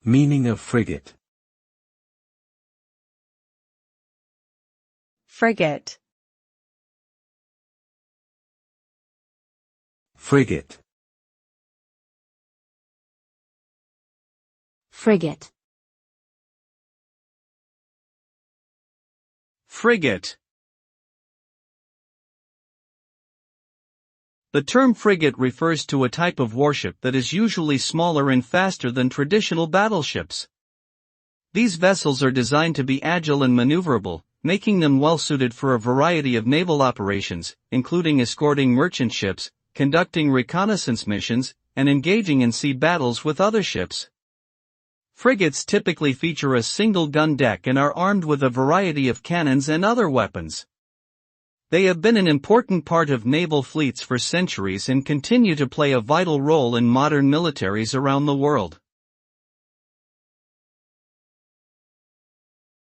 Meaning of frigate. Frigate. Frigate. Frigate. Frigate. The term frigate refers to a type of warship that is usually smaller and faster than traditional battleships. These vessels are designed to be agile and maneuverable, making them well-suited for a variety of naval operations, including escorting merchant ships, conducting reconnaissance missions, and engaging in sea battles with other ships. Frigates typically feature a single gun deck and are armed with a variety of cannons and other weapons. They have been an important part of naval fleets for centuries and continue to play a vital role in modern militaries around the world.